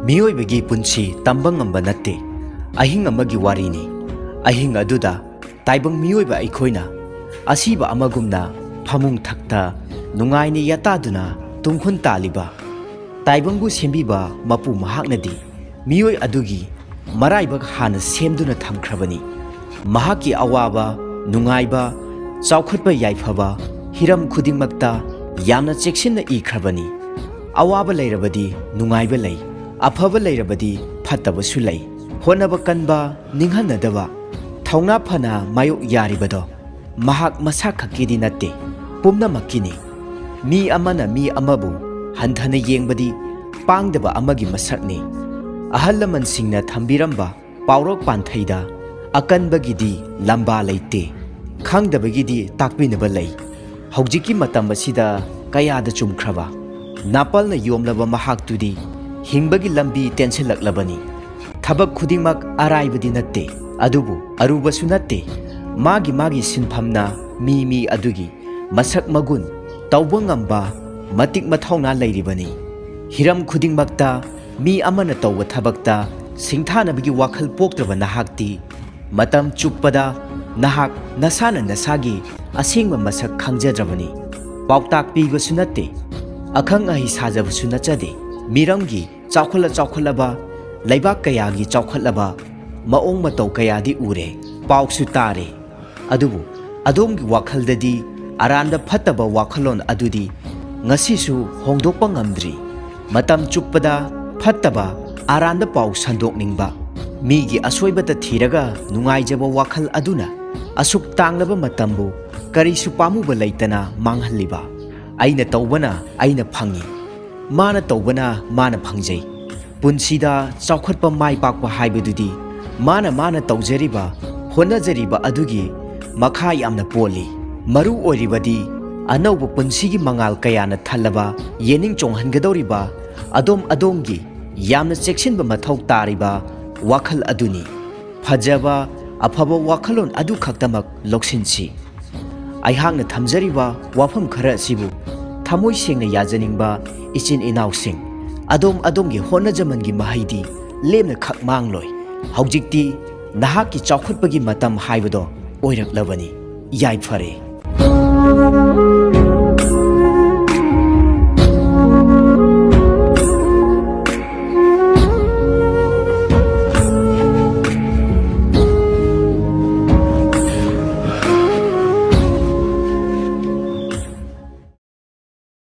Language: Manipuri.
ꯃꯤꯑꯣꯏꯕꯒꯤ ꯄꯨꯟꯁꯤ ꯇꯝꯕ ꯉꯝꯕ ꯅꯠꯇꯦ ꯑꯍꯤꯡ ꯑꯃꯒꯤ ꯋꯥꯔꯤꯅꯤ ꯑꯍꯤꯡ ꯑꯗꯨꯗ ꯇꯥꯏꯕꯪ ꯃꯤꯑꯣꯏꯕ ꯑꯩꯈꯣꯏꯅ ꯑꯁꯤꯕ ꯑꯃꯒꯨꯝꯅ ꯐꯃꯨꯡ ꯊꯛꯇ ꯅꯨꯡꯉꯥꯏꯅ ꯌꯥꯇꯥꯗꯨꯅ ꯇꯨꯝꯈꯨꯟ ꯇꯥꯜꯂꯤꯕ ꯇꯥꯏꯕꯪꯕꯨ ꯁꯦꯝꯕꯤꯕ ꯃꯄꯨ ꯃꯍꯥꯛꯅꯗꯤ ꯃꯤꯑꯣꯏ ꯑꯗꯨꯒꯤ ꯃꯔꯥꯏꯕꯛ ꯍꯥꯟꯅ ꯁꯦꯝꯗꯨꯅ ꯊꯝꯈ꯭ꯔꯕꯅꯤ ꯃꯍꯥꯛꯀꯤ ꯑꯋꯥꯕ ꯅꯨꯡꯉꯥꯏꯕ ꯆꯥꯎꯈꯠꯄ ꯌꯥꯏꯐꯕ ꯍꯤꯔꯝ ꯈꯨꯗꯤꯡꯃꯛꯇ ꯌꯥꯝꯅ ꯆꯦꯛꯁꯤꯟꯅ ꯏꯈ꯭ꯔꯕꯅꯤ ꯑꯋꯥꯕ ꯂꯩꯔꯕꯗꯤ ꯅꯨꯡꯉꯥꯏꯕ ꯂꯩ ꯑꯐꯕ ꯂꯩꯔꯕꯗꯤ ꯐꯠꯇꯕꯁꯨ ꯂꯩ ꯍꯣꯠꯅꯕ ꯀꯟꯕ ꯅꯤꯡꯍꯟꯅꯗꯕ ꯊꯧꯅꯥ ꯐꯅ ꯃꯥꯌꯣꯛ ꯌꯥꯔꯤꯕꯗꯣ ꯃꯍꯥꯛ ꯃꯁꯥ ꯈꯛꯀꯤꯗꯤ ꯅꯠꯇꯦ ꯄꯨꯝꯅꯃꯛꯀꯤꯅꯤ ꯃꯤ ꯑꯃꯅ ꯃꯤ ꯑꯃꯕꯨ ꯍꯟꯊꯅ ꯌꯦꯡꯕꯗꯤ ꯄꯥꯡꯗꯕ ꯑꯃꯒꯤ ꯃꯁꯛꯅꯤ ꯑꯍꯜ ꯂꯃꯟꯁꯤꯡꯅ ꯊꯝꯕꯤꯔꯝꯕ ꯄꯥꯎꯔꯧ ꯄꯥꯟꯊꯩꯗ ꯑꯀꯟꯕꯒꯤꯗꯤ ꯂꯝꯕꯥ ꯂꯩꯇꯦ ꯈꯪꯗꯕꯒꯤꯗꯤ ꯇꯥꯛꯄꯤꯅꯕ ꯂꯩ ꯍꯧꯖꯤꯛꯀꯤ ꯃꯇꯝ ꯑꯁꯤꯗ ꯀꯌꯥꯗ ꯆꯨꯝꯈ꯭ꯔꯕ ꯅꯥꯄꯜꯅ ꯌꯣꯝꯂꯕ ꯃꯍꯥꯛꯇꯨꯗꯤ ꯍꯤꯡꯕꯒꯤ ꯂꯝꯕꯤ ꯇꯦꯟꯁꯤꯜꯂꯛꯂꯕꯅꯤ ꯊꯕꯛ ꯈꯨꯗꯤꯡꯃꯛ ꯑꯔꯥꯏꯕꯗꯤ ꯅꯠꯇꯦ ꯑꯗꯨꯕꯨ ꯑꯔꯨꯕꯁꯨ ꯅꯠꯇꯦ ꯃꯥꯒꯤ ꯁꯤꯟꯐꯝꯅ ꯃꯤ ꯑꯗꯨꯒꯤ ꯃꯁꯛ ꯃꯒꯨꯟ ꯇꯧꯕ ꯉꯝꯕ ꯃꯇꯤꯛ ꯃꯊꯧꯅꯥ ꯂꯩꯔꯤꯕꯅꯤ ꯍꯤꯔꯝ ꯈꯨꯗꯤꯡꯃꯛꯇ ꯃꯤ ꯑꯃꯅ ꯇꯧꯕ ꯊꯕꯛꯇ ꯁꯤꯡꯊꯥꯅꯕꯒꯤ ꯋꯥꯈꯜ ꯄꯣꯛꯇ꯭ꯔꯕ ꯅꯍꯥꯛꯇꯤ ꯃꯇꯝ ꯆꯨꯞꯄꯗ ꯅꯍꯥꯛ ꯅꯁꯥꯅ ꯅꯁꯥꯒꯤ ꯑꯁꯦꯡꯕ ꯃꯁꯛ ꯈꯪꯖꯗ꯭ꯔꯕꯅꯤ ꯄꯥꯎꯇꯥꯛ ꯄꯤꯕꯁꯨ ꯅꯠꯇꯦ ꯑꯈꯪ ꯑꯍꯩ ꯁꯥꯖꯕꯁꯨ ꯅꯠꯆꯗꯦ ꯃꯤꯔꯝꯒꯤ ꯆꯥꯎꯈꯠꯂꯕ ꯂꯩꯕꯥꯛ ꯀꯌꯥꯒꯤ ꯆꯥꯎꯈꯠꯂꯕ ꯃꯑꯣꯡ ꯃꯇꯧ ꯀꯌꯥꯗꯤ ꯎꯔꯦ ꯄꯥꯎꯁꯨ ꯇꯥꯔꯦ ꯑꯗꯨꯕꯨ ꯑꯗꯣꯝꯒꯤ ꯋꯥꯈꯜꯗꯗꯤ ꯑꯔꯥꯟꯕ ꯐꯠꯇꯕ ꯋꯥꯈꯜꯂꯣꯟ ꯑꯗꯨꯗꯤ ꯉꯁꯤꯁꯨ ꯍꯣꯡꯗꯣꯛꯄ ꯉꯝꯗ꯭ꯔꯤ ꯃꯇꯝ ꯆꯨꯞꯄꯗ ꯐꯠꯇꯕ ꯑꯔꯥꯟꯕ ꯄꯥꯎ ꯁꯟꯗꯣꯛꯅꯤꯡꯕ ꯃꯤꯒꯤ ꯑꯁꯣꯏꯕꯇ ꯊꯤꯔꯒ ꯅꯨꯡꯉꯥꯏꯖꯕ ꯋꯥꯈꯜ ꯑꯗꯨꯅ ꯑꯁꯨꯛ ꯇꯥꯡꯂꯕ ꯃꯇꯝꯕꯨ ꯀꯔꯤꯁꯨ ꯄꯥꯝꯃꯨꯕ ꯂꯩꯇꯅ ꯃꯥꯡꯍꯜꯂꯤꯕ ꯑꯩꯅ ꯇꯧꯕꯅ ꯑꯩꯅ ꯐꯪꯏ ꯃꯥꯅ ꯇꯧꯕꯅ ꯃꯥꯅ ꯐꯪꯖꯩ ꯄꯨꯟꯁꯤꯗ ꯆꯥꯎꯈꯠꯄ ꯃꯥꯏ ꯄꯥꯛꯄ ꯍꯥꯏꯕꯗꯨꯗꯤ ꯃꯥꯅ ꯇꯧꯖꯔꯤꯕ ꯍꯣꯠꯅꯖꯔꯤꯕ ꯑꯗꯨꯒꯤ ꯃꯈꯥ ꯌꯥꯝꯅ ꯄꯣꯜꯂꯤ ꯃꯔꯨ ꯑꯣꯏꯔꯤꯕꯗꯤ ꯑꯅꯧꯕ ꯄꯨꯟꯁꯤꯒꯤ ꯃꯉꯥꯜ ꯀꯌꯥꯅ ꯊꯜꯂꯕ ꯌꯦꯅꯤꯡ ꯆꯣꯡꯍꯟꯒꯗꯧꯔꯤꯕ ꯑꯗꯣꯝꯒꯤ ꯌꯥꯝꯅ ꯆꯦꯛꯁꯤꯟꯕ ꯃꯊꯧ ꯇꯥꯔꯤꯕ ꯋꯥꯈꯜ ꯑꯗꯨꯅꯤ ꯐꯖꯕ ꯑꯐꯕ ꯋꯥꯈꯜꯂꯣꯟ ꯑꯗꯨ ꯈꯛꯇꯃꯛ ꯂꯧꯁꯤꯟꯁꯤ ꯑꯩꯍꯥꯛꯅ ꯊꯝꯖꯔꯤꯕ ꯋꯥꯐꯝ ꯈꯔ ꯑꯁꯤꯕꯨ ꯊꯃꯣꯏ ꯁꯦꯡꯅ ꯌꯥꯖꯅꯤꯡꯕ ꯏꯆꯤꯟ ꯏꯅꯥꯎꯁꯤꯡ ꯑꯗꯣꯝꯒꯤ ꯍꯣꯠꯅꯖꯃꯟꯒꯤ ꯃꯍꯩꯗꯤ ꯂꯦꯝꯅ ꯈꯛ ꯃꯥꯡꯂꯣꯏ ꯍꯧꯖꯤꯛꯇꯤ ꯅꯍꯥꯛꯀꯤ ꯆꯥꯎꯈꯠꯄꯒꯤ ꯃꯇꯝ ꯍꯥꯏꯕꯗꯣ ꯑꯣꯏꯔꯛꯂꯕꯅꯤ ꯌꯥꯏꯐꯔꯦ